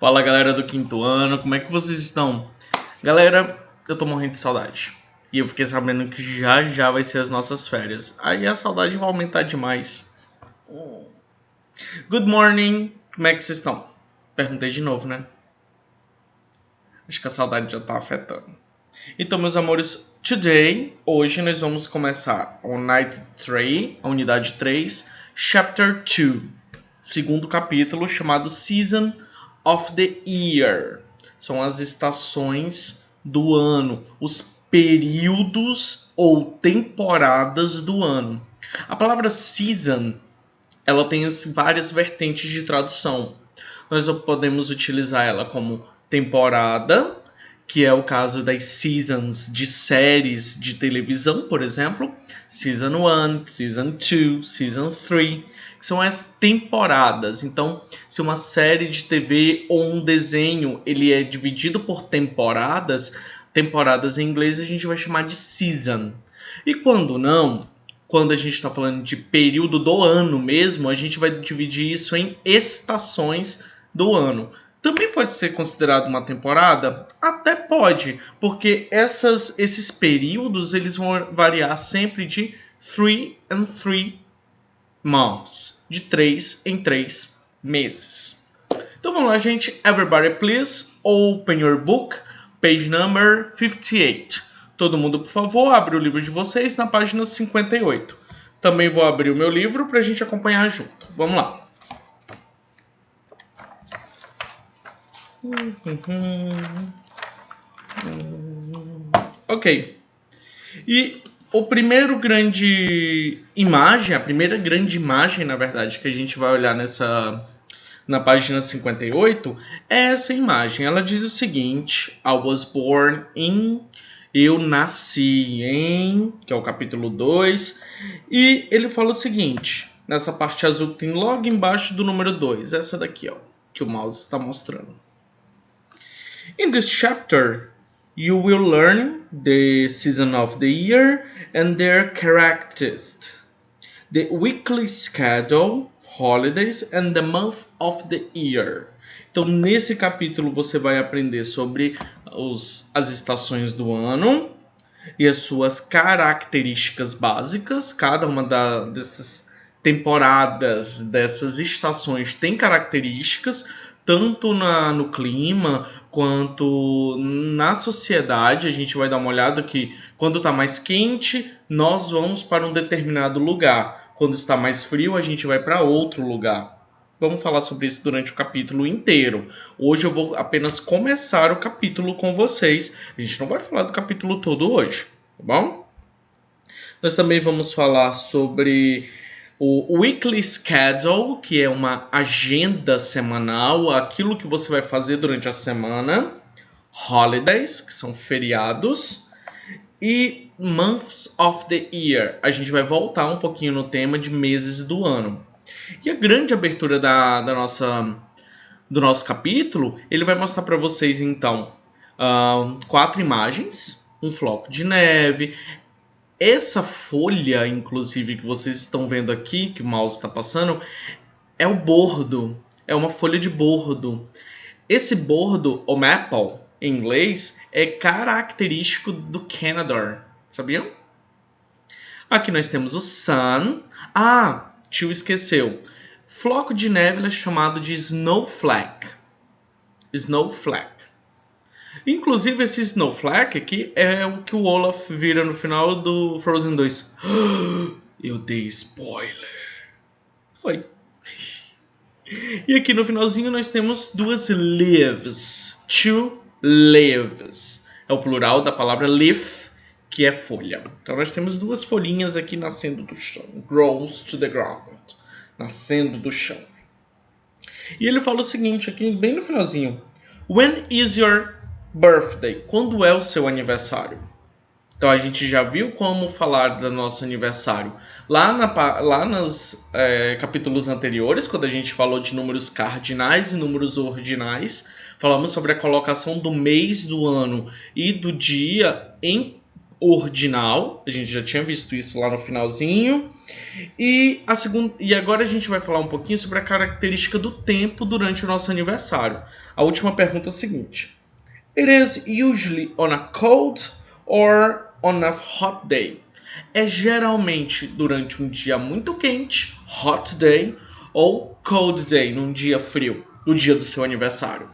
Fala galera do quinto ano, como é que vocês estão? Galera, eu tô morrendo de saudade. E eu fiquei sabendo que já vai ser as nossas férias. Aí a saudade vai aumentar demais. Good morning, como é que vocês estão? Perguntei de novo, né? Acho que a saudade já tá afetando. Então, meus amores, hoje nós vamos começar a Unit 3, a unidade 3, Chapter 2, segundo capítulo, chamado Season of the Year. São as estações do ano, os períodos ou temporadas do ano. A palavra season, ela tem várias vertentes de tradução. Nós podemos utilizar ela como temporada, que é o caso das seasons de séries de televisão, por exemplo. Season 1, Season 2, Season 3, que são as temporadas. Então, se uma série de TV ou um desenho ele é dividido por temporadas, temporadas em inglês a gente vai chamar de season. E quando não, quando a gente está falando de período do ano mesmo, a gente vai dividir isso em estações do ano. Também pode ser considerado uma temporada? Até pode, porque esses períodos eles vão variar sempre de 3 and 3 months, de 3 em 3 meses. Então vamos lá, gente. Everybody please open your book, page number 58. Todo mundo, por favor, abre o livro de vocês na página 58. Também vou abrir o meu livro para a gente acompanhar junto. Vamos lá. Ok. E a primeira grande imagem, na verdade, que a gente vai olhar na página 58 é essa imagem. Ela diz o seguinte: I was born in... Eu nasci em... que é o capítulo 2. E ele fala o seguinte, nessa parte azul que tem logo embaixo do número 2. Essa daqui, ó, que o mouse está mostrando. In this chapter, you will learn the season of the year and their characteristics, the weekly schedule, holidays and the month of the year. Então, nesse capítulo você vai aprender sobre as estações do ano e as suas características básicas. Cada uma dessas temporadas, dessas estações tem características, tanto no clima quanto na sociedade. A gente vai dar uma olhada que quando está mais quente, nós vamos para um determinado lugar. Quando está mais frio, a gente vai para outro lugar. Vamos falar sobre isso durante o capítulo inteiro. Hoje eu vou apenas começar o capítulo com vocês. A gente não vai falar do capítulo todo hoje, tá bom? Nós também vamos falar sobre o Weekly Schedule, que é uma agenda semanal, aquilo que você vai fazer durante a semana. Holidays, que são feriados. E Months of the Year. A gente vai voltar um pouquinho no tema de meses do ano. E a grande abertura do nosso capítulo, ele vai mostrar para vocês, então, 4 imagens, um floco de neve. Essa folha, inclusive, que vocês estão vendo aqui, que o mouse está passando, é o bordo, é uma folha de bordo. Esse bordo, ou maple, em inglês, é característico do Canadá, sabiam? Aqui nós temos o sun. Tio esqueceu. Floco de neve é chamado de snowflake. Snowflake. Inclusive, esse snowflake aqui é o que o Olaf vira no final do Frozen 2. Eu dei spoiler. Foi. E aqui no finalzinho nós temos 2 leaves. 2 leaves. É o plural da palavra leaf, que é folha. Então nós temos 2 folhinhas aqui nascendo do chão. Grows to the ground. Nascendo do chão. E ele fala o seguinte aqui, bem no finalzinho. When is your birthday? Quando é o seu aniversário? Então a gente já viu como falar do nosso aniversário lá nos capítulos anteriores, quando a gente falou de números cardinais e números ordinais. Falamos sobre a colocação do mês do ano e do dia em ordinal, a gente já tinha visto isso lá no finalzinho. E agora a gente vai falar um pouquinho sobre a característica do tempo durante o nosso aniversário. A última pergunta é a seguinte: It is usually on a cold or on a hot day? É geralmente durante um dia muito quente, hot day, ou cold day, num dia frio, no dia do seu aniversário.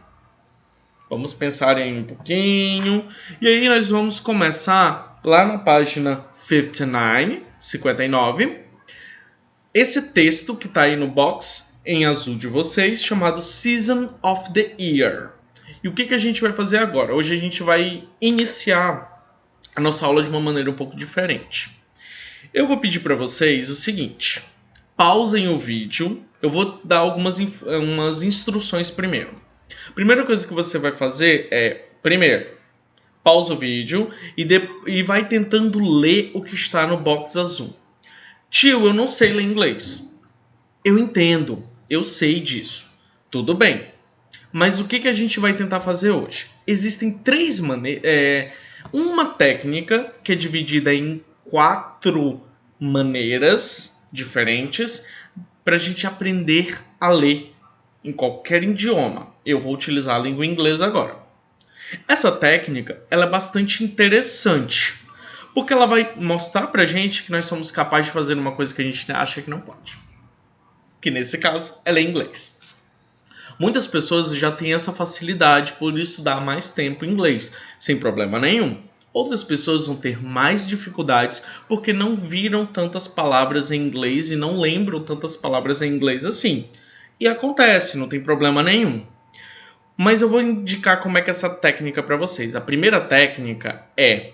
Vamos pensar em um pouquinho. E aí nós vamos começar lá na página 59. Esse texto que está aí no box em azul de vocês, chamado Season of the Year. E o que a gente vai fazer agora? Hoje a gente vai iniciar a nossa aula de uma maneira um pouco diferente. Eu vou pedir para vocês o seguinte: pausem o vídeo. Eu vou dar umas instruções primeiro. A primeira coisa que você vai fazer é, primeiro, pausa o vídeo e vai tentando ler o que está no box azul. Tio, eu não sei ler inglês. Eu entendo, eu sei disso. Tudo bem. Mas o que a gente vai tentar fazer hoje? Existem três maneiras. Uma técnica que é dividida em 4 maneiras diferentes para a gente aprender a ler em qualquer idioma. Eu vou utilizar a língua inglesa agora. Essa técnica ela é bastante interessante, porque ela vai mostrar pra gente que nós somos capazes de fazer uma coisa que a gente acha que não pode. Que nesse caso é ler inglês. Muitas pessoas já têm essa facilidade por estudar mais tempo inglês, sem problema nenhum. Outras pessoas vão ter mais dificuldades porque não viram tantas palavras em inglês e não lembram tantas palavras em inglês assim. E acontece, não tem problema nenhum. Mas eu vou indicar como é que é essa técnica para vocês. A primeira técnica é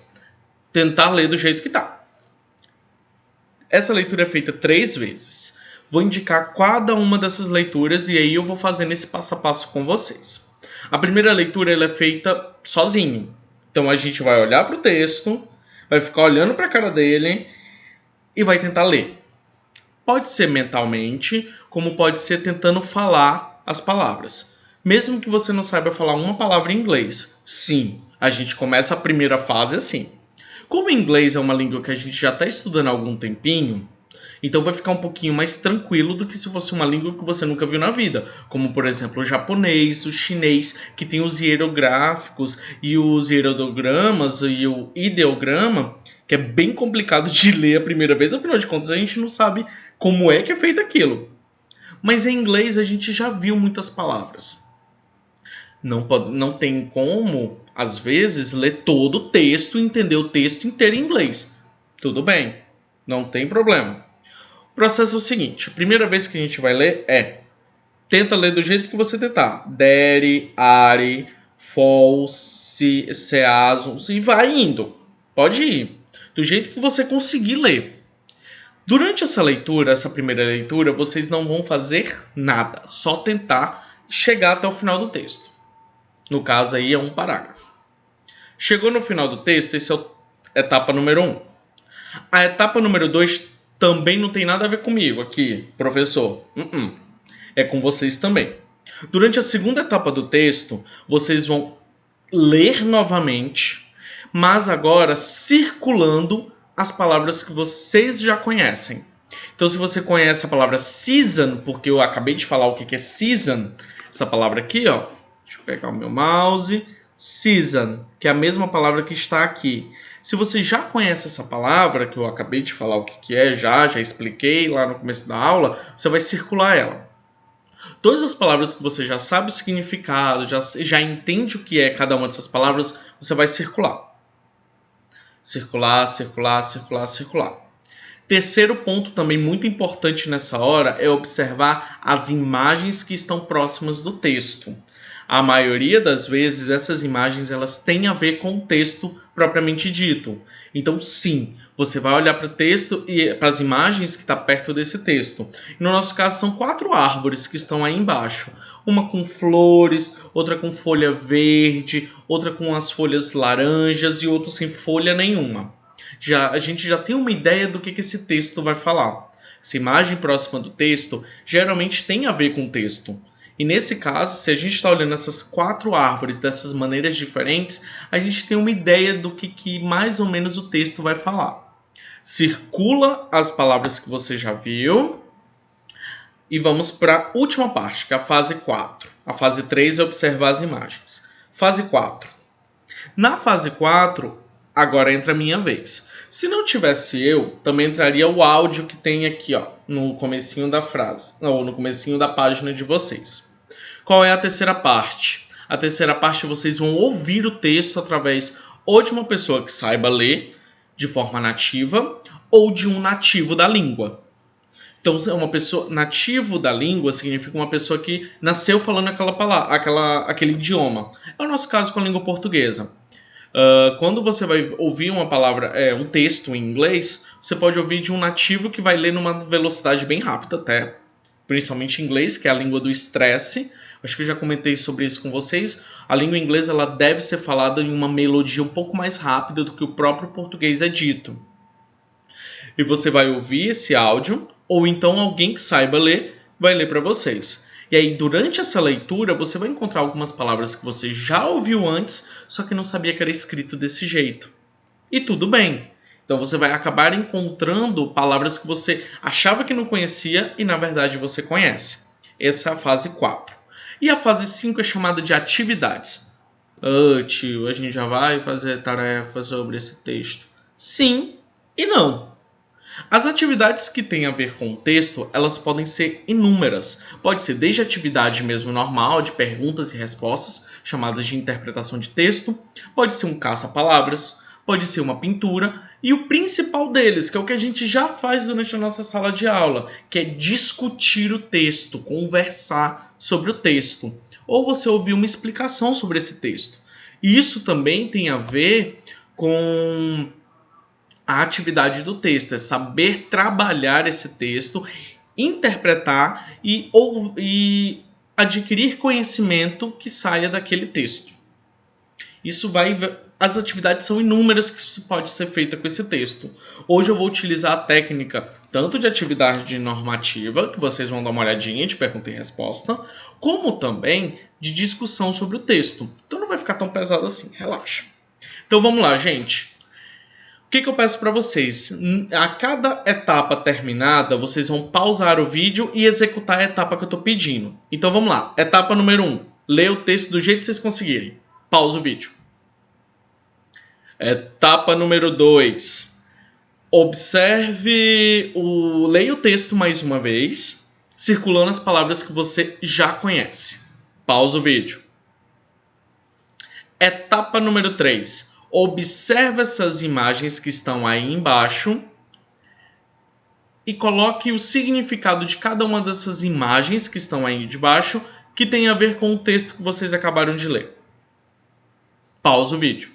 tentar ler do jeito que tá. Essa leitura é feita 3 vezes. Vou indicar cada uma dessas leituras e aí eu vou fazendo esse passo a passo com vocês. A primeira leitura ela é feita sozinho. Então a gente vai olhar para o texto, vai ficar olhando para a cara dele e vai tentar ler. Pode ser mentalmente, como pode ser tentando falar as palavras. Mesmo que você não saiba falar uma palavra em inglês. Sim, a gente começa a primeira fase assim. Como o inglês é uma língua que a gente já está estudando há algum tempinho, então vai ficar um pouquinho mais tranquilo do que se fosse uma língua que você nunca viu na vida. Como, por exemplo, o japonês, o chinês, que tem os hierográficos e os hierogramas e o ideograma, que é bem complicado de ler a primeira vez. Afinal de contas, a gente não sabe como é que é feito aquilo. Mas em inglês a gente já viu muitas palavras. Não tem como, às vezes, ler todo o texto e entender o texto inteiro em inglês. Tudo bem, não tem problema. O processo é o seguinte: a primeira vez que a gente vai ler tenta ler do jeito que você tentar. Daddy, Ari, fall, season, e vai indo. Pode ir. Do jeito que você conseguir ler. Durante essa leitura, essa primeira leitura, vocês não vão fazer nada. Só tentar chegar até o final do texto. No caso aí é um parágrafo. Chegou no final do texto, essa é a etapa número 1. A etapa número 2 também não tem nada a ver comigo aqui, professor. É com vocês também. Durante a segunda etapa do texto, vocês vão ler novamente, mas agora circulando as palavras que vocês já conhecem. Então, se você conhece a palavra season, porque eu acabei de falar o que é season, essa palavra aqui, ó. Deixa eu pegar o meu mouse. Season, que é a mesma palavra que está aqui. Se você já conhece essa palavra, que eu acabei de falar o que é, já expliquei lá no começo da aula, você vai circular ela. Todas as palavras que você já sabe o significado, já entende o que é cada uma dessas palavras, você vai circular. Circular, circular, circular, circular. Terceiro ponto também muito importante nessa hora é observar as imagens que estão próximas do texto. A maioria das vezes essas imagens elas têm a ver com o texto propriamente dito. Então sim, você vai olhar para o texto e para as imagens que está perto desse texto. No nosso caso são 4 árvores que estão aí embaixo. Uma com flores, outra com folha verde, outra com as folhas laranjas e outra sem folha nenhuma. A gente já tem uma ideia do que esse texto vai falar. Essa imagem próxima do texto geralmente tem a ver com o texto. E nesse caso, se a gente está olhando essas 4 árvores dessas maneiras diferentes, a gente tem uma ideia do que mais ou menos o texto vai falar. Circula as palavras que você já viu. E vamos para a última parte, que é a fase 4. A fase 3 é observar as imagens. Fase 4. Na fase 4, agora entra a minha vez. Se não tivesse eu, também entraria o áudio que tem aqui, ó, no comecinho da frase, ou no comecinho da página de vocês. Qual é a terceira parte? A terceira parte vocês vão ouvir o texto através ou de uma pessoa que saiba ler de forma nativa ou de um nativo da língua. Então, uma pessoa nativo da língua significa uma pessoa que nasceu falando aquela palavra, aquele idioma. É o nosso caso com a língua portuguesa. Quando você vai ouvir uma palavra, um texto em inglês, você pode ouvir de um nativo que vai ler numa velocidade bem rápida até, principalmente em inglês, que é a língua do estresse. Acho que eu já comentei sobre isso com vocês. A língua inglesa ela deve ser falada em uma melodia um pouco mais rápida do que o próprio português é dito. E você vai ouvir esse áudio, ou então alguém que saiba ler vai ler para vocês. E aí, durante essa leitura, você vai encontrar algumas palavras que você já ouviu antes, só que não sabia que era escrito desse jeito. E tudo bem. Então você vai acabar encontrando palavras que você achava que não conhecia e na verdade você conhece. Essa é a fase 4. E a fase 5 é chamada de atividades. Tio, a gente já vai fazer tarefa sobre esse texto. Sim e não. As atividades que têm a ver com o texto, elas podem ser inúmeras. Pode ser desde atividade mesmo normal, de perguntas e respostas, chamadas de interpretação de texto, pode ser um caça-palavras, pode ser uma pintura, e o principal deles, que é o que a gente já faz durante a nossa sala de aula, que é discutir o texto, conversar sobre o texto, ou você ouvir uma explicação sobre esse texto. E isso também tem a ver com a atividade do texto, é saber trabalhar esse texto, interpretar e adquirir conhecimento que saia daquele texto. As atividades são inúmeras que pode ser feita com esse texto. Hoje eu vou utilizar a técnica tanto de atividade normativa, que vocês vão dar uma olhadinha de pergunta e resposta, como também de discussão sobre o texto. Então não vai ficar tão pesado assim, relaxa. Então vamos lá, gente. O que eu peço para vocês? A cada etapa terminada, vocês vão pausar o vídeo e executar a etapa que eu estou pedindo. Então vamos lá. Etapa número 1. Lê o texto do jeito que vocês conseguirem. Pausa o vídeo. Etapa número 2. Leia o texto mais uma vez, circulando as palavras que você já conhece. Pausa o vídeo. Etapa número 3. Observe essas imagens que estão aí embaixo e coloque o significado de cada uma dessas imagens que estão aí de baixo que tem a ver com o texto que vocês acabaram de ler. Pausa o vídeo.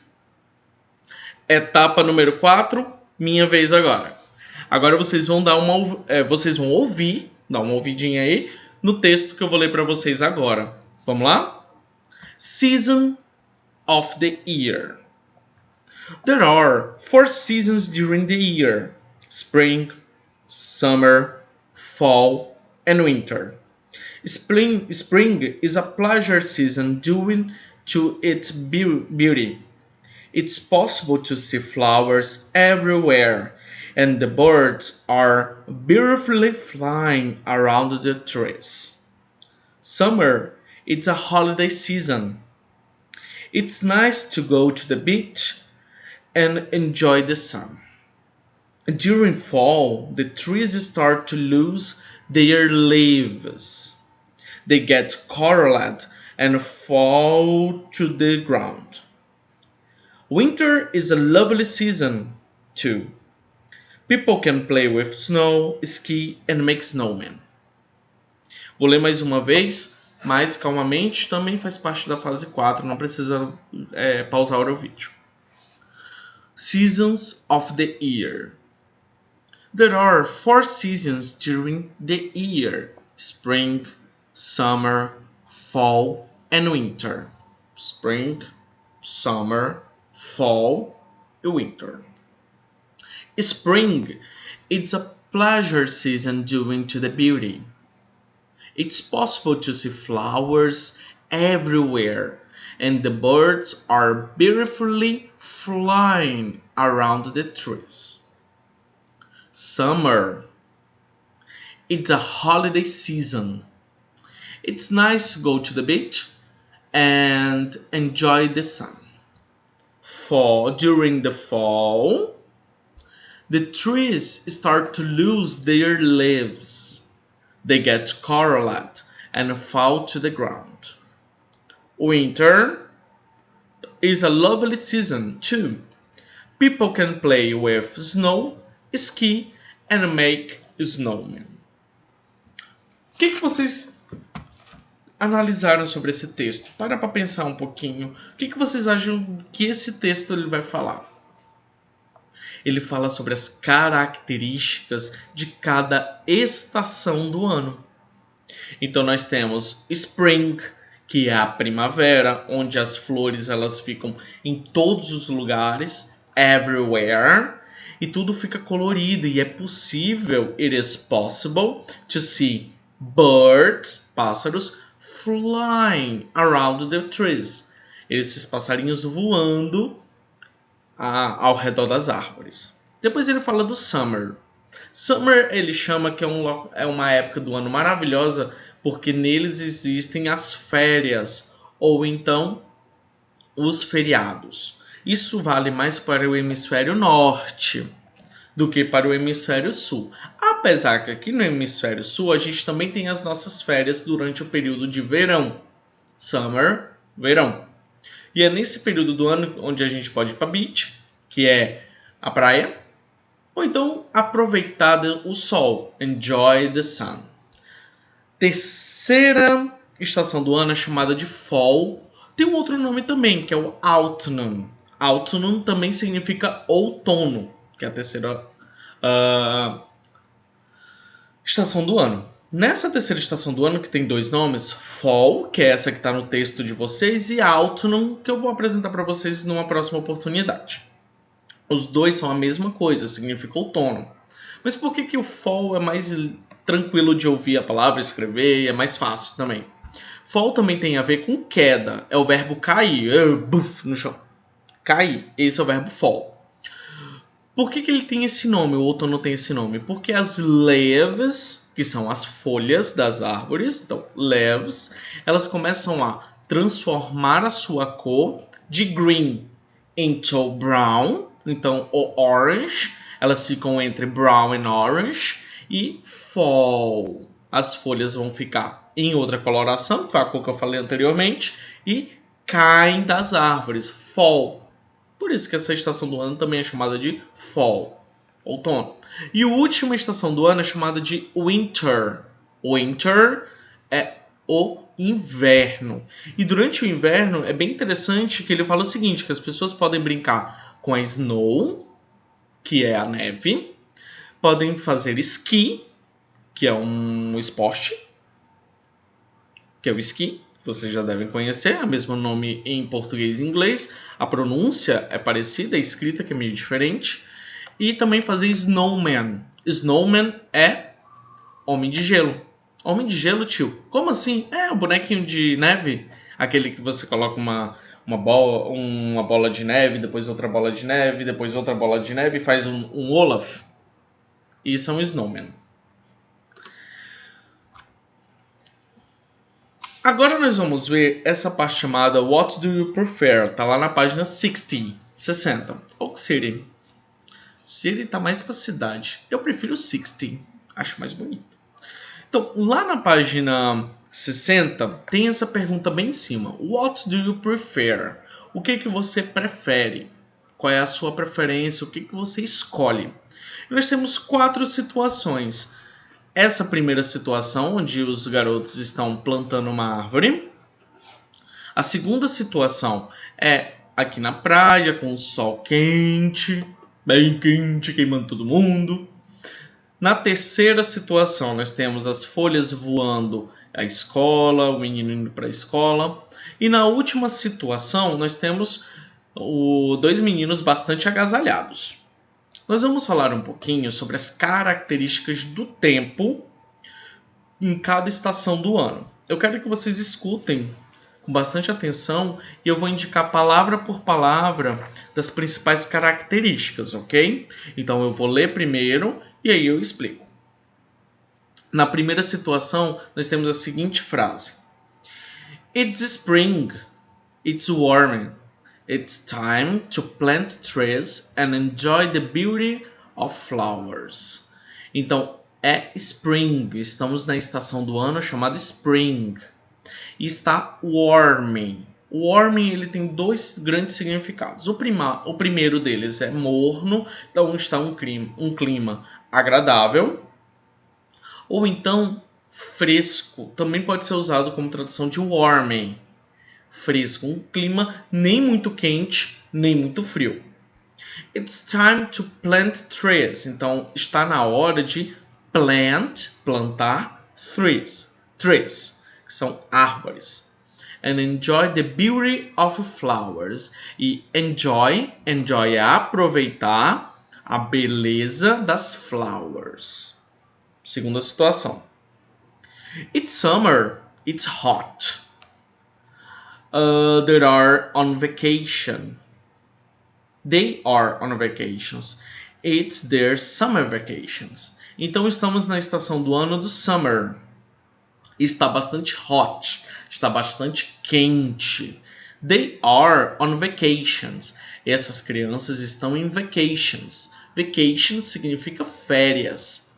Etapa número 4, minha vez agora. Agora vocês vão vocês vão ouvir, dar uma ouvidinha aí no texto que eu vou ler para vocês agora. Vamos lá? Season of the year. There are 4 seasons during the year: spring, summer, fall, and winter. Spring is a pleasure season due to its beauty. It's possible to see flowers everywhere, and the birds are beautifully flying around the trees. Summer is a holiday season. It's nice to go to the beach and enjoy the sun. During fall, the trees start to lose their leaves. They get curled and fall to the ground. Winter is a lovely season, too. People can play with snow, ski, and make snowmen. Vou ler mais uma vez, mais calmamente, também faz parte da fase 4, não precisa pausar o vídeo. Seasons of the year. There are 4 seasons during the year: spring, summer, fall, and winter. Spring, summer, fall, and winter. Spring is a pleasure season due to the beauty. It's possible to see flowers everywhere, and the birds are beautifully flying around the trees. Summer. It's a holiday season. It's nice to go to the beach and enjoy the sun. Fall. During the fall, the trees start to lose their leaves. They get curled and fall to the ground. Winter is a lovely season too. People can play with snow, ski, and make snowmen. O que vocês analisaram sobre esse texto? Para pensar um pouquinho. O que vocês acham que esse texto ele vai falar? Ele fala sobre as características de cada estação do ano. Então nós temos Spring, que é a primavera, onde as flores elas ficam em todos os lugares, everywhere, e tudo fica colorido e é possível, it is possible to see birds, pássaros, flying around the trees. Esses passarinhos voando ao redor das árvores. Depois ele fala do Summer. Summer ele chama que é uma época do ano maravilhosa porque neles existem as férias ou então os feriados. Isso vale mais para o hemisfério norte do que para o hemisfério sul. Apesar que aqui no hemisfério sul a gente também tem as nossas férias durante o período de verão. Summer, verão. E é nesse período do ano onde a gente pode ir para beach, que é a praia, ou então aproveitar o sol, enjoy the sun. Terceira estação do ano é chamada de fall. Tem um outro nome também, que é o autumn. Autumn também significa outono, que é a terceira estação do ano. Nessa terceira estação do ano, que tem dois nomes, Fall, que é essa que está no texto de vocês, e Autumn, que eu vou apresentar para vocês numa próxima oportunidade. Os dois são a mesma coisa, significa outono. Mas por que o Fall é mais tranquilo de ouvir a palavra, escrever, e é mais fácil também? Fall também tem a ver com queda, é o verbo cair, no chão. Cair, esse é o verbo fall. Por que ele tem esse nome, o outono tem esse nome? Porque as leaves, que são as folhas das árvores, então leaves, elas começam a transformar a sua cor de green into brown, então o orange, elas ficam entre brown e orange, e fall, as folhas vão ficar em outra coloração, que foi a cor que eu falei anteriormente, e caem das árvores, fall. Por isso que essa estação do ano também é chamada de fall, outono. E a última estação do ano é chamada de winter. Winter é o inverno. E durante o inverno é bem interessante que ele fala o seguinte, que as pessoas podem brincar com a snow, que é a neve, podem fazer esqui, que é um esporte, que é o esqui. Vocês já devem conhecer, é o mesmo nome em português e inglês. A pronúncia é parecida, a escrita que é meio diferente. E também fazer snowman. Snowman é homem de gelo. Homem de gelo, tio? Como assim? É um bonequinho de neve. Aquele que você coloca uma bola de neve, depois outra bola de neve, depois outra bola de neve e faz um Olaf. Isso é um snowman. Agora nós vamos ver essa parte chamada What do you prefer? Tá lá na página 60. Oak City. City tá mais pra cidade. Eu prefiro 60. Acho mais bonito. Então, lá na página 60, tem essa pergunta bem em cima. What do you prefer? O que você prefere? Qual é a sua preferência? O que você escolhe? E nós temos 4 situações. Essa primeira situação, onde os garotos estão plantando uma árvore. A segunda situação é aqui na praia, com o sol quente, bem quente, queimando todo mundo. Na terceira situação, nós temos as folhas voando à escola, o menino indo para a escola. E na última situação, nós temos 2 meninos bastante agasalhados. Nós vamos falar um pouquinho sobre as características do tempo em cada estação do ano. Eu quero que vocês escutem com bastante atenção e eu vou indicar palavra por palavra das principais características, ok? Então eu vou ler primeiro e aí eu explico. Na primeira situação, nós temos a seguinte frase: It's spring. It's warm. It's time to plant trees and enjoy the beauty of flowers. Então, é spring. Estamos na estação do ano chamada spring. E está warm. Warm ele tem dois grandes significados. O primeiro deles é morno, então está um clima agradável. Ou então fresco, também pode ser usado como tradução de warm. Fresco, um clima nem muito quente, nem muito frio. It's time to plant trees. Então, está na hora de plantar trees, que são árvores. And enjoy the beauty of flowers. E enjoy é aproveitar a beleza das flowers. Segunda situação. It's summer. It's hot. They are on vacation. They are on vacations. It's their summer vacations. Então estamos na estação do ano do summer. Está bastante hot. Está bastante quente. They are on vacations. Essas crianças estão em vacations. Vacation significa férias.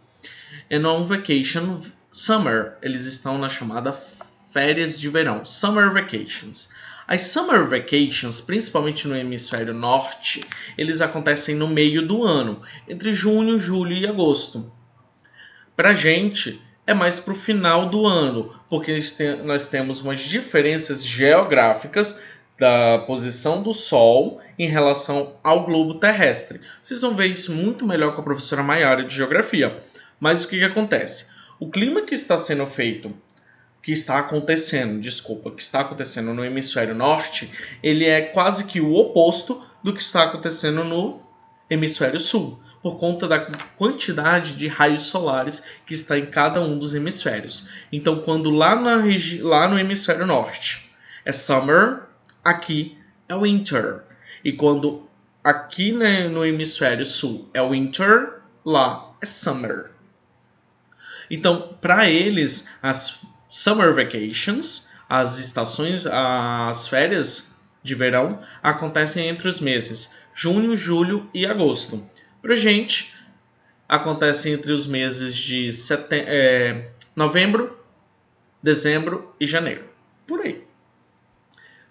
And on vacation summer. Eles estão na chamada férias de verão, summer vacations. As summer vacations, principalmente no hemisfério norte, eles acontecem no meio do ano, entre junho, julho e agosto. Pra gente, é mais pro final do ano, porque nós temos umas diferenças geográficas da posição do Sol em relação ao globo terrestre. Vocês vão ver isso muito melhor com a professora Maiara de Geografia. Mas o que acontece? O clima que está acontecendo no hemisfério norte, ele é quase que o oposto do que está acontecendo no hemisfério sul, por conta da quantidade de raios solares que está em cada um dos hemisférios. Então, quando lá no hemisfério norte é summer, aqui é winter. E quando aqui, né, no hemisfério sul é winter, lá é summer. Então, para eles, as summer vacations, as férias de verão, acontecem entre os meses junho, julho e agosto. Pra gente, acontece entre os meses de novembro, dezembro e janeiro. Por aí.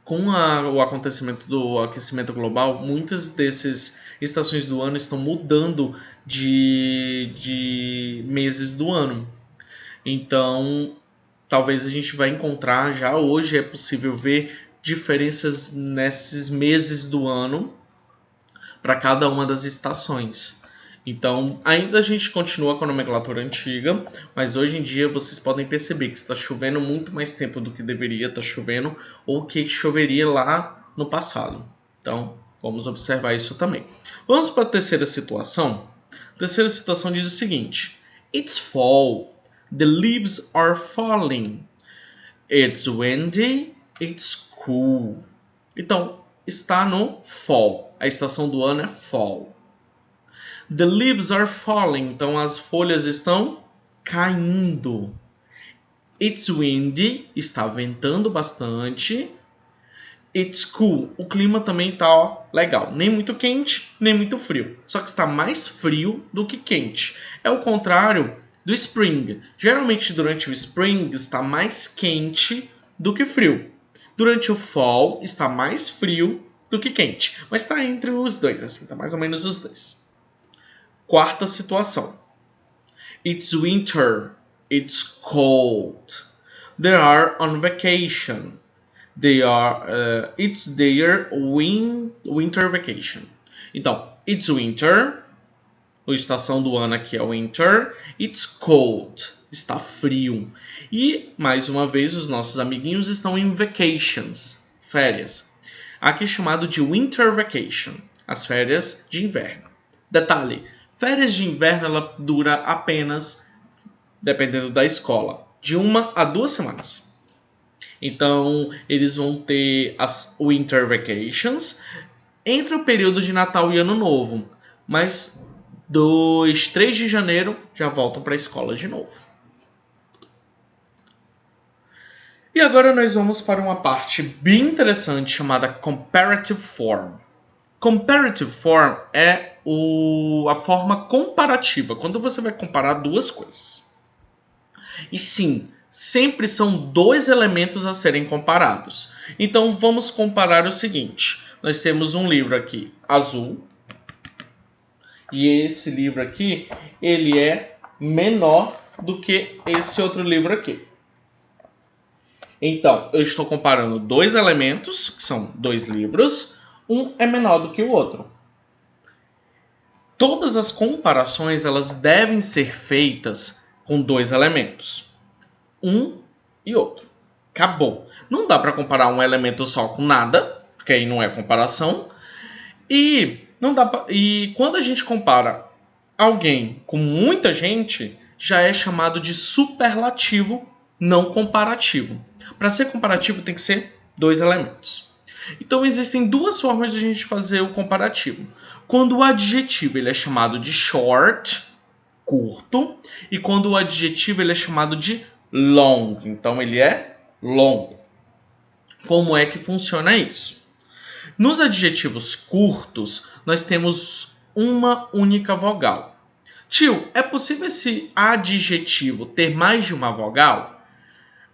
Com o acontecimento do aquecimento global, muitas dessas estações do ano estão mudando de meses do ano. Então, talvez a gente vai encontrar, já hoje é possível ver diferenças nesses meses do ano para cada uma das estações. Então, ainda a gente continua com a nomenclatura antiga, mas hoje em dia vocês podem perceber que está chovendo muito mais tempo do que deveria estar chovendo ou que choveria lá no passado. Então, vamos observar isso também. Vamos para a terceira situação. A terceira situação diz o seguinte: It's fall. The leaves are falling. It's windy. It's cool. Então, está no fall. A estação do ano é fall. The leaves are falling. Então, as folhas estão caindo. It's windy. Está ventando bastante. It's cool. O clima também está legal. Nem muito quente, nem muito frio. Só que está mais frio do que quente. É o contrário do spring. Geralmente, durante o spring, está mais quente do que frio. Durante o fall, está mais frio do que quente. Mas está entre os dois, assim. Está mais ou menos os dois. Quarta situação. It's winter. It's cold. They are on vacation. It's their winter vacation. Então, it's winter. A estação do ano aqui é winter. It's cold. Está frio. E, mais uma vez, os nossos amiguinhos estão em vacations. Férias. Aqui chamado de winter vacation. As férias de inverno. Detalhe. Férias de inverno ela dura apenas, dependendo da escola, de 1 a 2 semanas. Então, eles vão ter as Winter Vacations entre o período de Natal e Ano Novo. Mas 3 de janeiro já voltam para a escola de novo. E agora nós vamos para uma parte bem interessante chamada Comparative Form. Comparative Form é a forma comparativa, quando você vai comparar duas coisas. E sim, sempre são 2 elementos a serem comparados. Então vamos comparar o seguinte. Nós temos um livro aqui azul. E esse livro aqui, ele é menor do que esse outro livro aqui. Então, eu estou comparando 2 elementos, que são 2 livros. Um é menor do que o outro. Todas as comparações, elas devem ser feitas com 2 elementos. Um e outro. Acabou. Não dá para comparar um elemento só com nada, porque aí não é comparação. E quando a gente compara alguém com muita gente, já é chamado de superlativo não comparativo. Para ser comparativo tem que ser 2 elementos. Então existem 2 formas de a gente fazer o comparativo. Quando o adjetivo ele é chamado de short, curto, e quando o adjetivo ele é chamado de long, então ele é longo. Como é que funciona isso? Nos adjetivos curtos, nós temos uma única vogal. Tio, é possível esse adjetivo ter mais de uma vogal?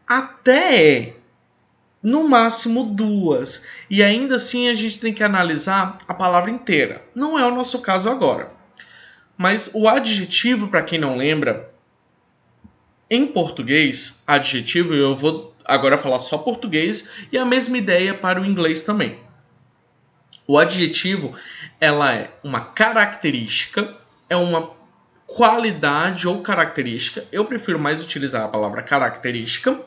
Até é. No máximo 2. E ainda assim a gente tem que analisar a palavra inteira. Não é o nosso caso agora. Mas o adjetivo, para quem não lembra, em português, adjetivo, eu vou agora falar só português e a mesma ideia para o inglês também. O adjetivo, ela é uma característica, é uma qualidade ou característica, eu prefiro mais utilizar a palavra característica,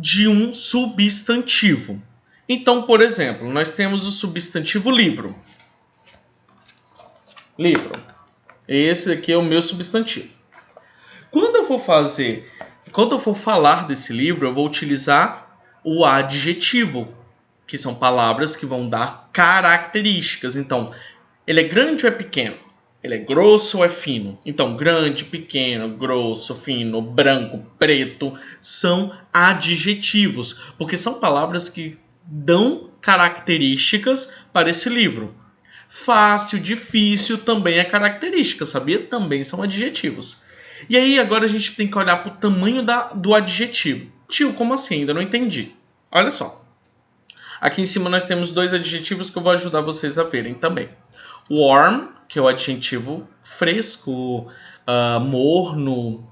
de um substantivo. Então, por exemplo, nós temos o substantivo livro. Livro. Esse aqui é o meu substantivo. Quando eu for falar desse livro, eu vou utilizar o adjetivo, que são palavras que vão dar características. Então, ele é grande ou é pequeno? Ele é grosso ou é fino? Então, grande, pequeno, grosso, fino, branco, preto são adjetivos, porque são palavras que dão características para esse livro. Fácil, difícil também é característica, sabia? Também são adjetivos. E aí agora a gente tem que olhar para o tamanho do adjetivo. Tio, como assim? Ainda não entendi. Olha só. Aqui em cima nós temos 2 adjetivos que eu vou ajudar vocês a verem também. Warm, que é o adjetivo fresco, morno,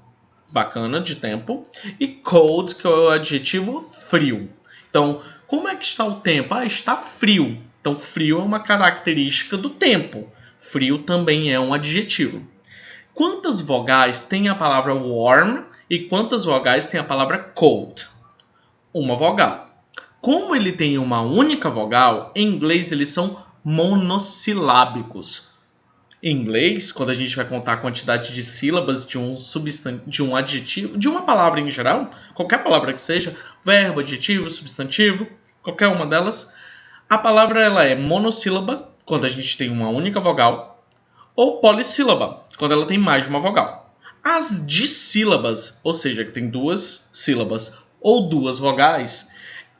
bacana de tempo. E cold, que é o adjetivo frio. Então, como é que está o tempo? Está frio. Então, frio é uma característica do tempo. Frio também é um adjetivo. Quantas vogais tem a palavra warm e quantas vogais tem a palavra cold? Uma vogal. Como ele tem uma única vogal, em inglês eles são monossilábicos. Em inglês, quando a gente vai contar a quantidade de sílabas de um adjetivo, de uma palavra em geral, qualquer palavra que seja, verbo, adjetivo, substantivo, qualquer uma delas, a palavra ela é monossílaba, quando a gente tem uma única vogal, ou polissílaba, quando ela tem mais de uma vogal. As dissílabas, ou seja, que tem 2 sílabas ou 2 vogais,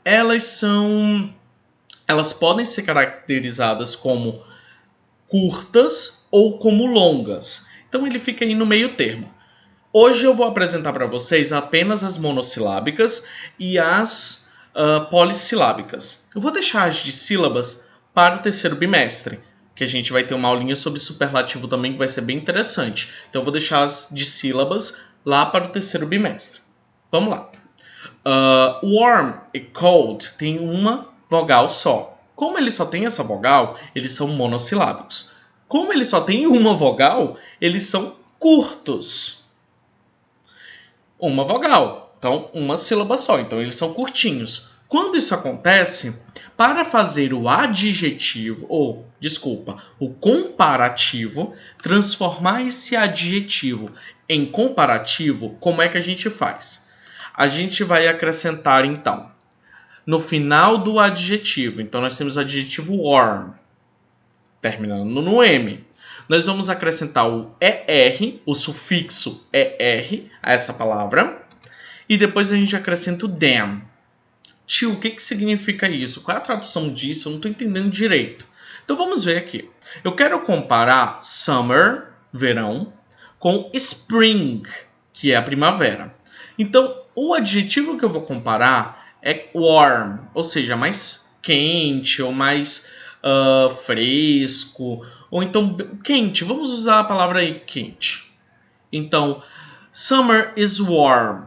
elas podem ser caracterizadas como curtas ou como longas. Então ele fica aí no meio termo. Hoje eu vou apresentar para vocês apenas as monossilábicas e as polissilábicas. Eu vou deixar as dissílabas para o 3º bimestre, que a gente vai ter uma aulinha sobre superlativo também que vai ser bem interessante. Então eu vou deixar as dissílabas lá para o 3º bimestre. Vamos lá. Warm e cold tem uma vogal só. Como ele só tem essa vogal, eles são monossilábicos. Como ele só tem uma vogal, eles são curtos. Uma vogal. Então, uma sílaba só. Então, eles são curtinhos. Quando isso acontece, para fazer o adjetivo, o comparativo, transformar esse adjetivo em comparativo, como é que a gente faz? a gente vai acrescentar, então, no final do adjetivo. Então, nós temos o adjetivo warm, terminando no M. Nós vamos acrescentar o ER, o sufixo ER, a essa palavra. E depois a gente acrescenta o them. Tio, o que significa isso? Qual é a tradução disso? Eu não estou entendendo direito. Então vamos ver aqui. Eu quero comparar summer, verão, com spring, que é a primavera. Então, o adjetivo que eu vou comparar é warm, ou seja, mais quente ou mais fresco, ou então quente. Vamos usar a palavra aí, quente. Então, summer is warm.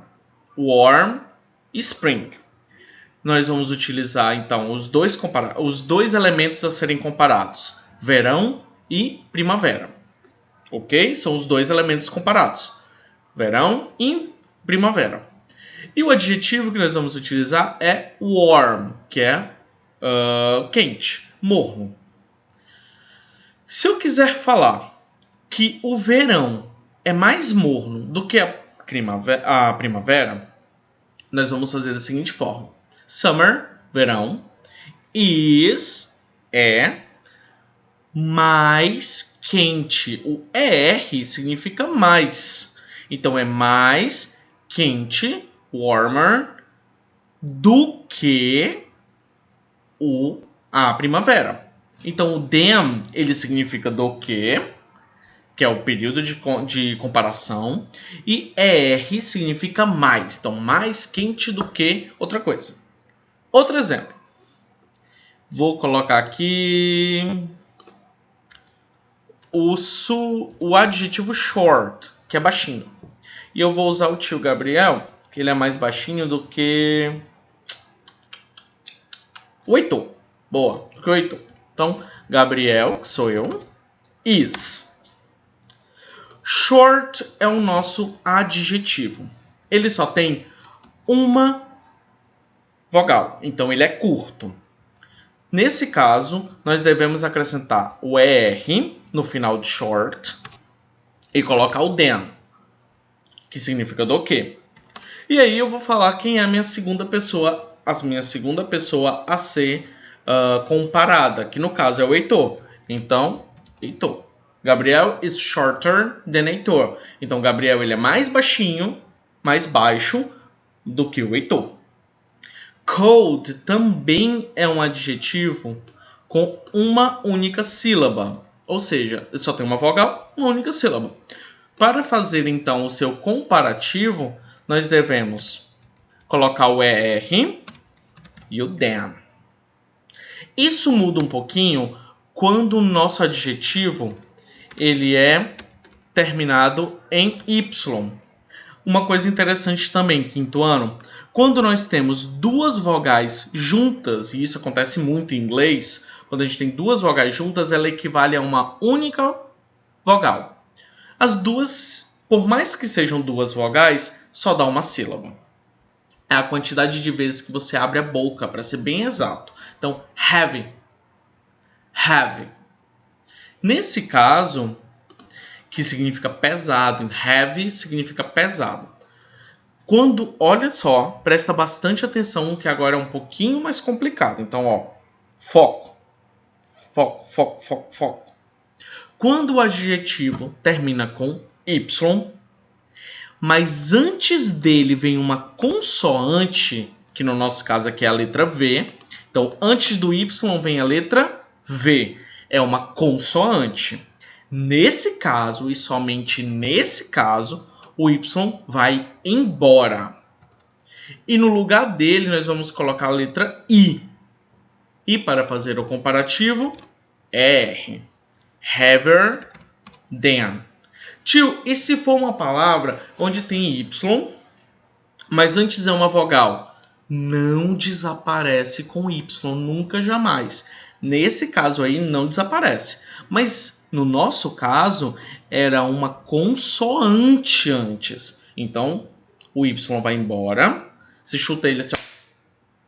Warm, spring. Nós vamos utilizar, então, os dois elementos a serem comparados. Verão e primavera. Ok? São os dois elementos comparados. Verão e primavera. E o adjetivo que nós vamos utilizar é warm, que é quente, morno. Se eu quiser falar que o verão é mais morno do que a primavera, nós vamos fazer da seguinte forma. Summer, verão, é mais quente. O ER significa mais. Então, é mais quente, warmer, do que a primavera. Então, o them, ele significa do que é o período de comparação. E ER significa mais. Então, mais quente do que outra coisa. Outro exemplo. Vou colocar aqui o adjetivo short, que é baixinho. E eu vou usar o tio Gabriel, que ele é mais baixinho do que o Heitor. Boa, do que o Heitor. Então, Gabriel, que sou eu, is. Short é o nosso adjetivo. Ele só tem uma vogal, então ele é curto. Nesse caso, nós devemos acrescentar o ER no final de short e colocar o then, que significa do que. E aí eu vou falar quem é a minha segunda pessoa, a ser comparada, que no caso é o Heitor. Então, Heitor. Gabriel is shorter than Heitor. Então, Gabriel ele é mais baixinho, mais baixo do que o Heitor. Cold também é um adjetivo com uma única sílaba. Ou seja, só tem uma vogal, uma única sílaba. Para fazer, então, o seu comparativo, nós devemos colocar o ER e o then. Isso muda um pouquinho quando o nosso adjetivo ele é terminado em Y. Uma coisa interessante também, quinto ano, quando nós temos duas vogais juntas, e isso acontece muito em inglês, quando a gente tem duas vogais juntas, ela equivale a uma única vogal. As duas, por mais que sejam duas vogais, só dá uma sílaba. É a quantidade de vezes que você abre a boca, para ser bem exato. Então, heavy. Heavy. Nesse caso, que significa pesado, heavy significa pesado. Quando, olha só, presta bastante atenção que agora é um pouquinho mais complicado. Então, ó, foco. Foco, foco, foco, foco. Quando o adjetivo termina com Y, mas antes dele vem uma consoante, que no nosso caso aqui é a letra V. Então, antes do Y vem a letra V. É uma consoante. Nesse caso, e somente nesse caso, o Y vai embora. E no lugar dele, nós vamos colocar a letra I. E para fazer o comparativo, R. Heavier than. Tio, e se for uma palavra onde tem Y, mas antes é uma vogal? Não desaparece com Y, nunca, jamais. Nesse caso aí, não desaparece. Mas no nosso caso, era uma consoante antes. Então, o Y vai embora. Se chuta ele assim,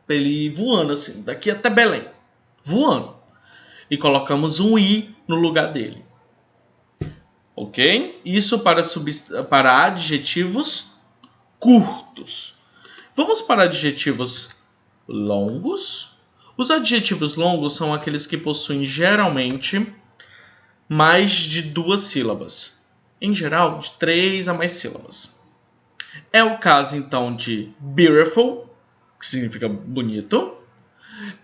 ele voando assim, daqui até Belém. Voando. E colocamos um I no lugar dele. Ok? Isso para adjetivos curtos. Vamos para adjetivos longos. Os adjetivos longos são aqueles que possuem geralmente mais de 2 sílabas. Em geral, de 3 a mais sílabas. É o caso, então, de beautiful, que significa bonito,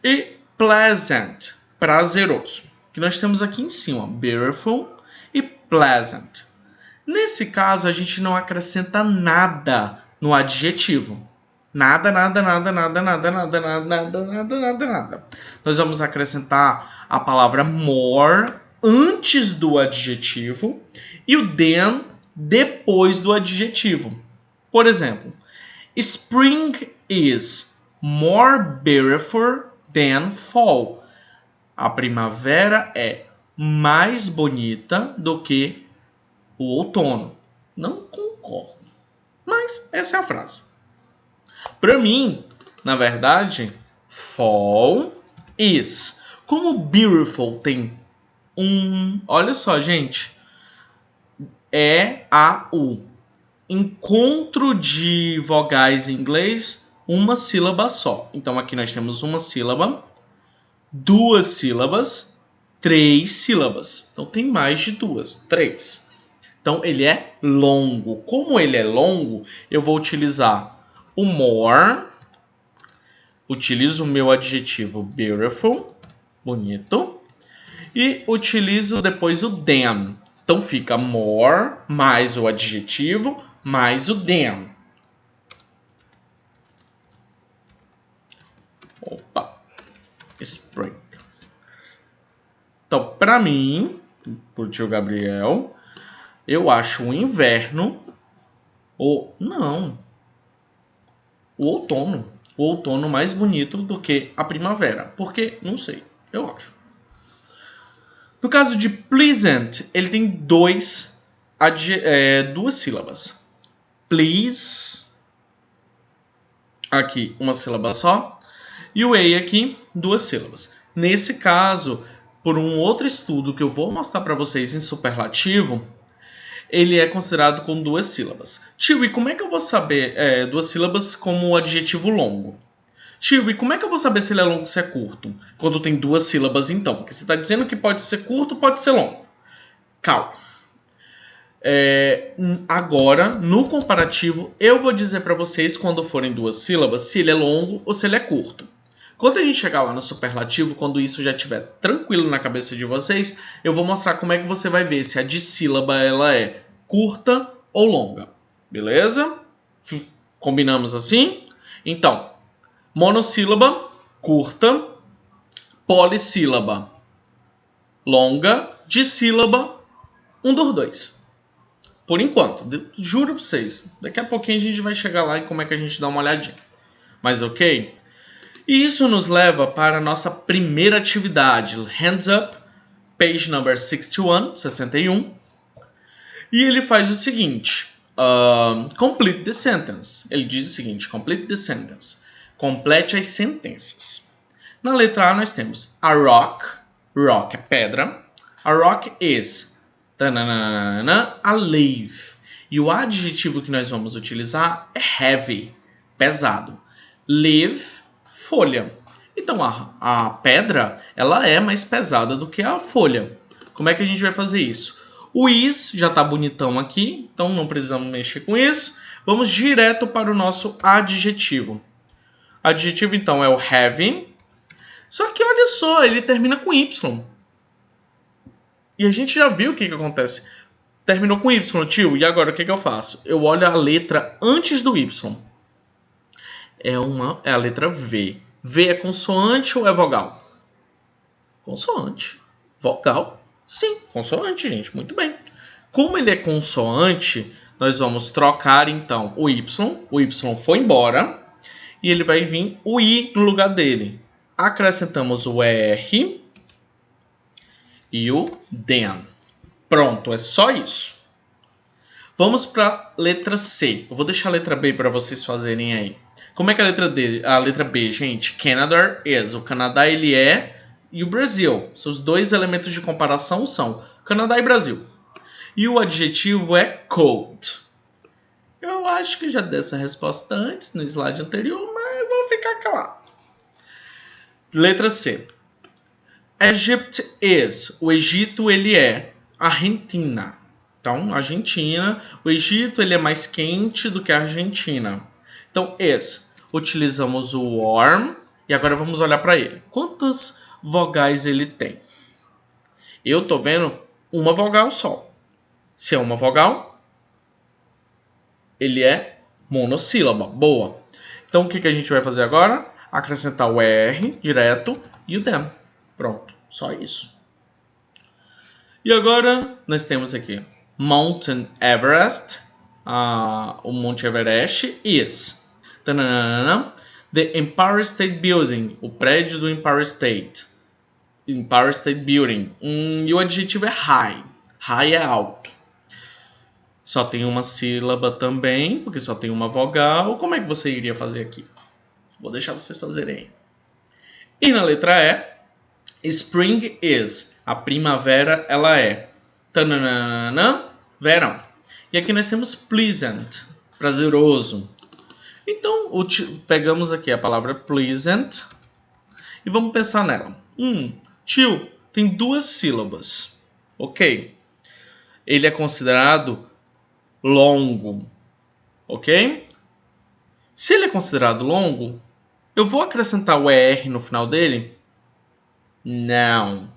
e pleasant, prazeroso, que nós temos aqui em cima, beautiful e pleasant. Nesse caso, a gente não acrescenta nada no adjetivo. Nada. Nós vamos acrescentar a palavra more antes do adjetivo e o than depois do adjetivo. Por exemplo, spring is more beautiful than fall. A primavera é mais bonita do que o outono. Não concordo. Mas essa é a frase. Para mim, na verdade, fall is. Como beautiful tem olha só, gente. E-A-U. Encontro de vogais em inglês, uma sílaba só. Então aqui nós temos uma sílaba, 2 sílabas, 3 sílabas. Então tem mais de 2, 3. Então ele é longo. Como ele é longo, eu vou utilizar o more. Utilizo o meu adjetivo beautiful, bonito. E utilizo depois o than. Então fica more mais o adjetivo mais o than. Opa. Spring. Então, para mim, pro tio Gabriel, eu acho o inverno o outono. O outono mais bonito do que a primavera. Porque, não sei, eu acho. No caso de pleasant, ele tem 2 sílabas. Please, aqui uma sílaba só, e o a aqui 2 sílabas. Nesse caso, por um outro estudo que eu vou mostrar para vocês em superlativo, ele é considerado com 2 sílabas. Tio, e como é que eu vou saber 2 sílabas como adjetivo longo? Tio, e como é que eu vou saber se ele é longo ou se é curto? Quando tem 2 sílabas, então. Porque você está dizendo que pode ser curto, pode ser longo. Calma. Agora, no comparativo, eu vou dizer para vocês, quando forem 2 sílabas, se ele é longo ou se ele é curto. Quando a gente chegar lá no superlativo, quando isso já estiver tranquilo na cabeça de vocês, eu vou mostrar como é que você vai ver se a dissílaba ela é curta ou longa. Beleza? Combinamos assim? Então, monossílaba, curta. Polissílaba, longa. Dissílaba, um dos 2. Por enquanto, juro pra vocês. Daqui a pouquinho a gente vai chegar lá e como é que a gente dá uma olhadinha. Mas ok? E isso nos leva para a nossa primeira atividade. Hands up, page number 61. E ele faz o seguinte. Complete the sentence. Ele diz o seguinte. Complete the sentence. Complete as sentenças. Na letra A nós temos a rock. Rock é pedra. A rock is a leaf. E o adjetivo que nós vamos utilizar é heavy, pesado. Leaf, folha. Então a pedra ela é mais pesada do que a folha. Como é que a gente vai fazer isso? O is já está bonitão aqui, então não precisamos mexer com isso. Vamos direto para o nosso adjetivo. Adjetivo então é o heavy. Só que olha só, ele termina com Y. E a gente já viu o que acontece. Terminou com Y, tio. E agora o que eu faço? Eu olho a letra antes do Y. É a letra V. V é consoante ou é vogal? Consoante. Vogal? Sim, consoante, gente. Muito bem. Como ele é consoante, nós vamos trocar então o Y. O Y foi embora. E ele vai vir o I no lugar dele. Acrescentamos o R e o than. Pronto, é só isso. Vamos para a letra C. Eu vou deixar a letra B para vocês fazerem aí. Como é que é a letra D? A letra B, gente? Canada is. O Canadá ele é e o Brasil. Os 2 elementos de comparação são Canadá e Brasil. E o adjetivo é cold. Eu acho que já dei essa resposta antes, no slide anterior, mas eu vou ficar calado. Letra C. Egypt is. O Egito, ele é Argentina. Então, Argentina. O Egito, ele é mais quente do que a Argentina. Então, is. Utilizamos o warm. E agora vamos olhar para ele. Quantas vogais ele tem? Eu tô vendo uma vogal só. Se é uma vogal, ele é monossílaba. Boa. Então, o que a gente vai fazer agora? Acrescentar o R direto e o them. Pronto. Só isso. E agora nós temos aqui Mountain Everest, o Monte Everest is tananana, the Empire State Building, o prédio do Empire State Building. E o adjetivo é high. High é alto. Só tem uma sílaba também, porque só tem uma vogal. Como é que você iria fazer aqui? Vou deixar vocês fazerem aí. E na letra E, Spring is. A primavera, ela é tananana, verão. E aqui nós temos pleasant, prazeroso. Então, pegamos aqui a palavra pleasant e vamos pensar nela. Tio, tem duas sílabas. Ok. Ele é considerado longo. Ok? Se ele é considerado longo, eu vou acrescentar o ER no final dele? Não.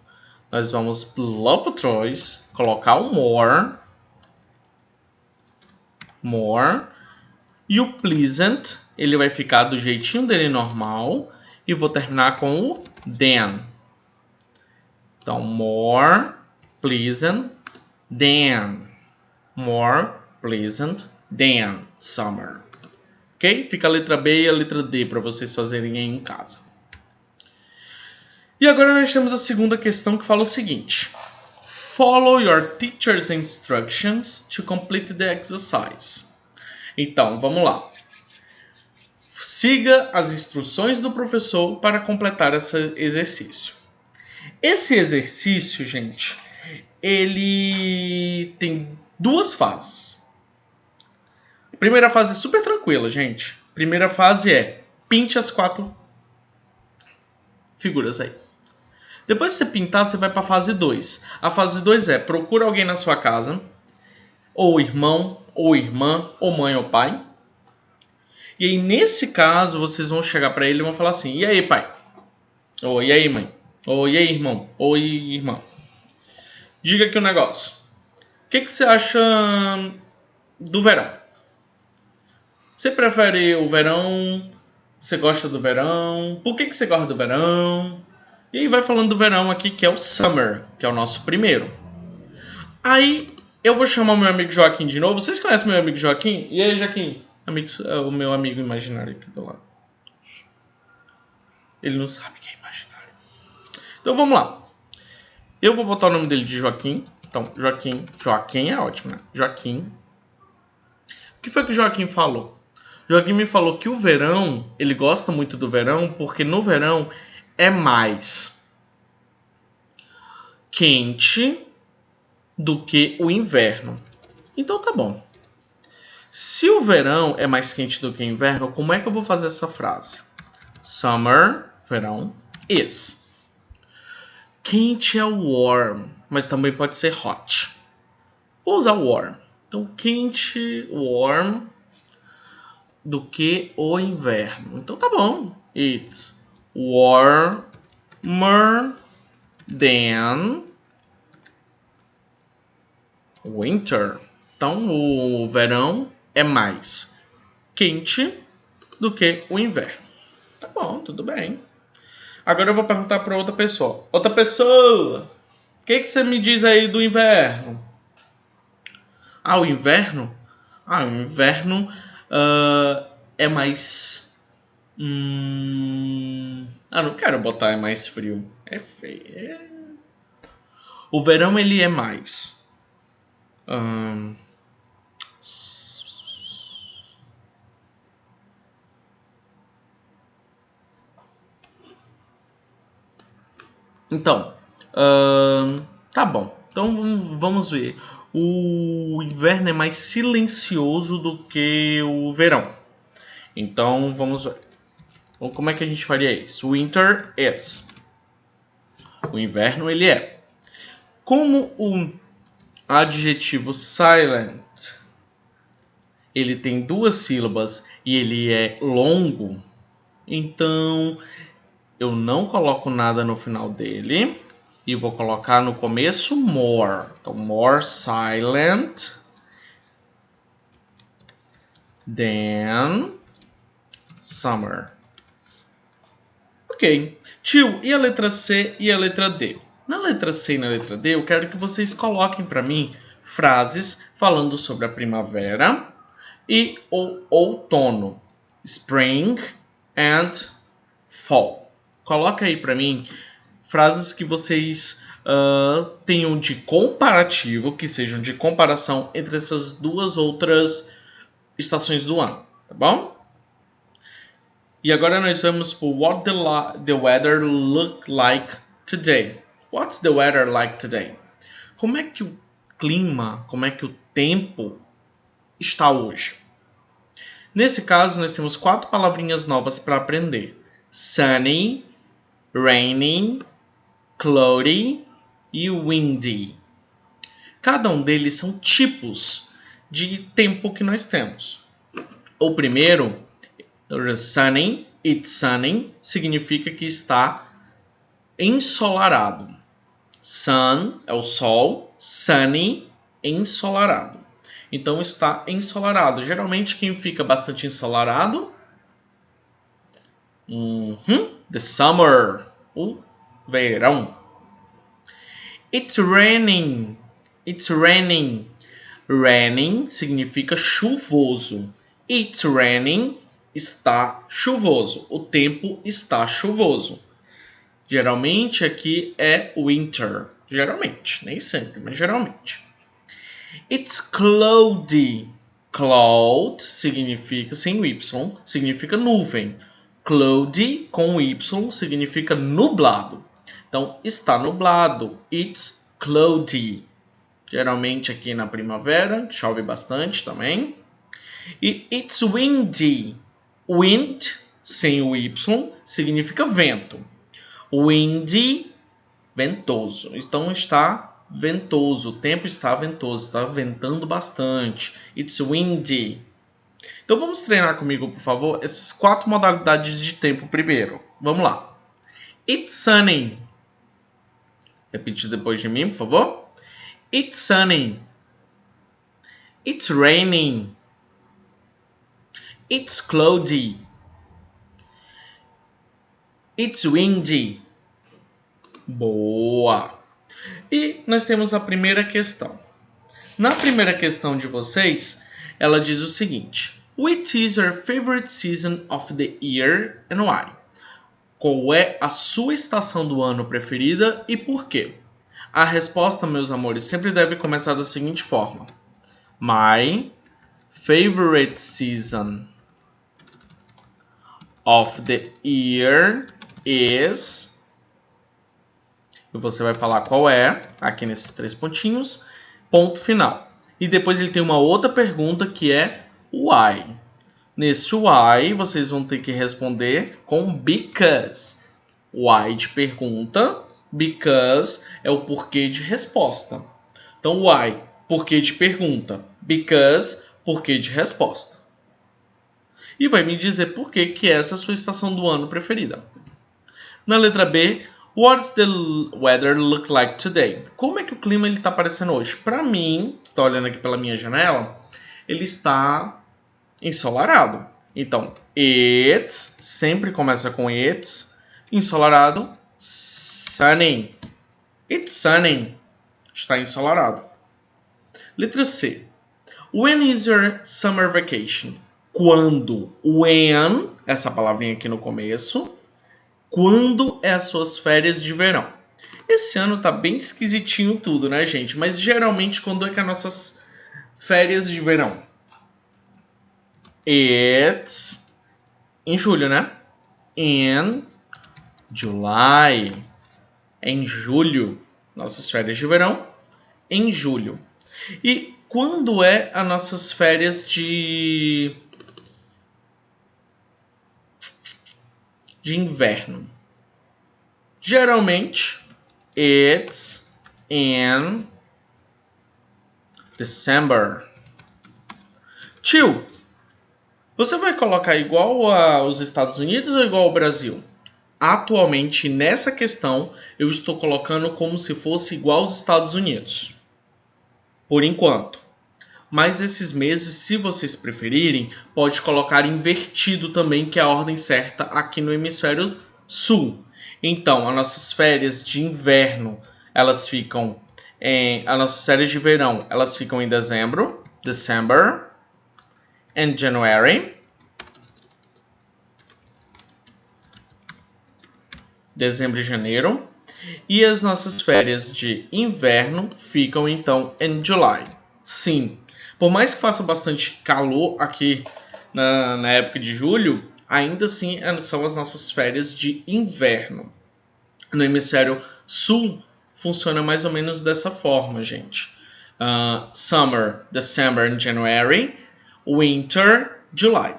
Nós vamos lá para trás, colocar o more, e o pleasant, ele vai ficar do jeitinho dele normal, e vou terminar com o than. Então, more pleasant than. More pleasant than summer. Ok? Fica a letra B e a letra D para vocês fazerem aí em casa. E agora nós temos a segunda questão que fala o seguinte. Follow your teacher's instructions to complete the exercise. Então, vamos lá. Siga as instruções do professor para completar esse exercício. Esse exercício, gente, ele tem duas fases. A primeira fase é super tranquila, gente. A primeira fase é pinte as 4 figuras aí. Depois que você pintar, você vai para a fase 2. A fase 2 é procura alguém na sua casa, ou irmão, ou irmã, ou mãe ou pai. E aí, nesse caso, vocês vão chegar para ele e vão falar assim: e aí, pai? Ou e aí, mãe? Ou e aí, irmão? Ou e irmã? Diga aqui um negócio. O que você acha do verão? Você prefere o verão? Você gosta do verão? Por que você gosta do verão? E aí vai falando do verão aqui, que é o summer, que é o nosso primeiro. Aí eu vou chamar o meu amigo Joaquim de novo. Vocês conhecem meu amigo Joaquim? E aí, Joaquim? O meu amigo imaginário aqui do lado. Ele não sabe que é imaginário. Então vamos lá. Eu vou botar o nome dele de Joaquim. Então, Joaquim. Joaquim é ótimo, né? Joaquim. O que foi que o Joaquim falou? Joaquim me falou que o verão, ele gosta muito do verão, porque no verão é mais quente do que o inverno. Então tá bom. Se o verão é mais quente do que o inverno, como é que eu vou fazer essa frase? Summer, verão, is. Quente é warm, mas também pode ser hot. Vou usar warm. Então, quente, warm, do que o inverno. Então tá bom. It's warmer than winter. Então, o verão é mais quente do que o inverno. Tá bom, tudo bem. Agora eu vou perguntar para outra pessoa. Outra pessoa, o que você me diz aí do inverno? O inverno? O inverno é mais... não quero botar é mais frio. É feio. O verão, ele é mais... Então, tá bom. Então vamos ver. O inverno é mais silencioso do que o verão. Então vamos ver. Então, como é que a gente faria isso? Winter is. O inverno ele é. Como o adjetivo silent ele tem 2 sílabas e ele é longo, então eu não coloco nada no final dele e vou colocar no começo more. Então, more silent than summer. Ok. Tio, e a letra C e a letra D? Na letra C e na letra D, eu quero que vocês coloquem para mim frases falando sobre a primavera e o outono. Spring and fall. Coloca aí para mim frases que vocês tenham de comparativo, que sejam de comparação entre essas duas outras estações do ano, tá bom? E agora nós vamos para what the weather look like today. What's the weather like today? Como é que o clima, como é que o tempo está hoje? Nesse caso, nós temos 4 palavrinhas novas para aprender. Sunny, rainy, cloudy e windy. Cada um deles são tipos de tempo que nós temos. O primeiro, sunny, it's sunny, significa que está ensolarado. Sun é o sol, sunny, ensolarado. Então está ensolarado. Geralmente quem fica bastante ensolarado? The summer, o verão. It's raining. It's raining. Raining significa chuvoso. It's raining, está chuvoso. O tempo está chuvoso. Geralmente aqui é winter. Geralmente, nem sempre, mas geralmente. It's cloudy. Cloud significa, sem o Y, significa nuvem. Cloudy com o Y significa nublado. Então, está nublado. It's cloudy. Geralmente aqui na primavera, chove bastante também. E it's windy. Wind, sem o Y, significa vento. Windy, ventoso. Então está ventoso, o tempo está ventoso, está ventando bastante. It's windy. Então vamos treinar comigo, por favor, essas 4 modalidades de tempo primeiro. Vamos lá. It's sunny. Repete depois de mim, por favor. It's sunny. It's raining. It's cloudy. It's windy. Boa! E nós temos a primeira questão. Na primeira questão de vocês, ela diz o seguinte: Which is your favorite season of the year and why? Qual é a sua estação do ano preferida e por quê? A resposta, meus amores, sempre deve começar da seguinte forma: My favorite season of the year is... E você vai falar qual é, aqui nesses 3 pontinhos, ponto final. E depois ele tem uma outra pergunta que é why. Nesse why, vocês vão ter que responder com because. Why de pergunta, because é o porquê de resposta. Então, why, porquê de pergunta, because, porquê de resposta. E vai me dizer por que é essa a sua estação do ano preferida. Na letra B, what's the weather look like today? Como é que o clima está aparecendo hoje? Para mim, estou olhando aqui pela minha janela, ele está ensolarado. Então, it's, sempre começa com it's, ensolarado, sunny. It's sunny. Está ensolarado. Letra C. When is your summer vacation? Quando? When, essa palavrinha aqui no começo. Quando é as suas férias de verão? Esse ano tá bem esquisitinho tudo, né, gente? Mas geralmente quando é que é as nossas férias de verão? It's em julho, né? In July. É em julho. Nossas férias de verão em julho. E quando é as nossas férias de inverno? Geralmente, it's in December. Tio, você vai colocar igual aos Estados Unidos ou igual ao Brasil? Atualmente, nessa questão, eu estou colocando como se fosse igual aos Estados Unidos. Por enquanto. Mas esses meses, se vocês preferirem, pode colocar invertido também, que é a ordem certa aqui no hemisfério sul. Então, as nossas férias de inverno, elas ficam as nossas férias de verão, elas ficam em dezembro, December, and January. Dezembro e janeiro. E as nossas férias de inverno ficam então em July. Sim, por mais que faça bastante calor aqui na época de julho, ainda assim são as nossas férias de inverno. No hemisfério sul funciona mais ou menos dessa forma, gente. Summer, December and January. Winter, July.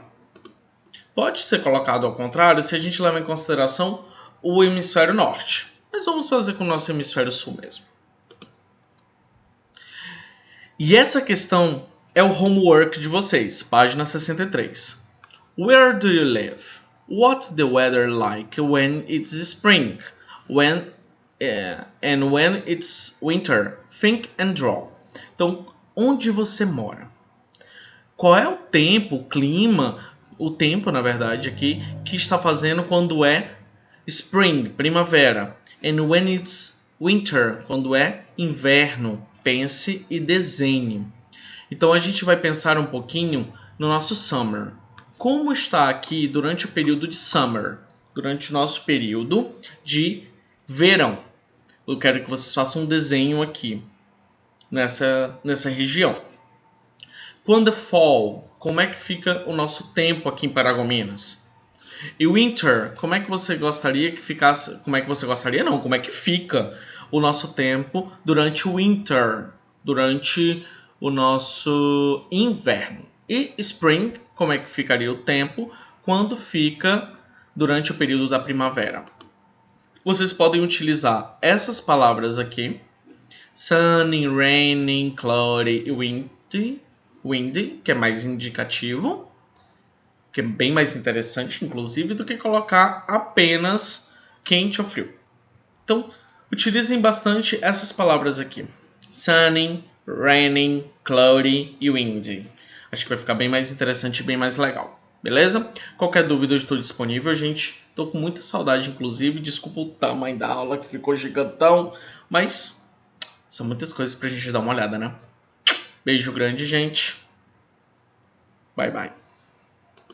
Pode ser colocado ao contrário se a gente leva em consideração o hemisfério norte. Mas vamos fazer com o nosso hemisfério sul mesmo. E essa questão é o homework de vocês, página 63. Where do you live? What's the weather like when it's spring? And when it's winter? Think and draw. Então, onde você mora? Qual é o tempo, o clima, o tempo, na verdade, aqui, que está fazendo quando é spring, primavera, and when it's winter, quando é inverno? Pense e desenhe. Então a gente vai pensar um pouquinho no nosso summer. Como está aqui durante o período de summer? Durante o nosso período de verão. Eu quero que vocês façam um desenho aqui, nessa região. Quando é fall, como é que fica o nosso tempo aqui em Paragominas? E winter, como é que você gostaria que ficasse... Como é que você gostaria? Não, como é que fica o nosso tempo durante o winter, durante o nosso inverno. E spring, como é que ficaria o tempo quando fica durante o período da primavera. Vocês podem utilizar essas palavras aqui, sunny, raining, cloudy e windy, que é mais indicativo, que é bem mais interessante, inclusive, do que colocar apenas quente ou frio. Então, utilizem bastante essas palavras aqui. Sunny, raining, cloudy e windy. Acho que vai ficar bem mais interessante e bem mais legal. Beleza? Qualquer dúvida eu estou disponível, gente. Tô com muita saudade, inclusive. Desculpa o tamanho da aula que ficou gigantão. Mas são muitas coisas pra gente dar uma olhada, né? Beijo grande, gente. Bye, bye.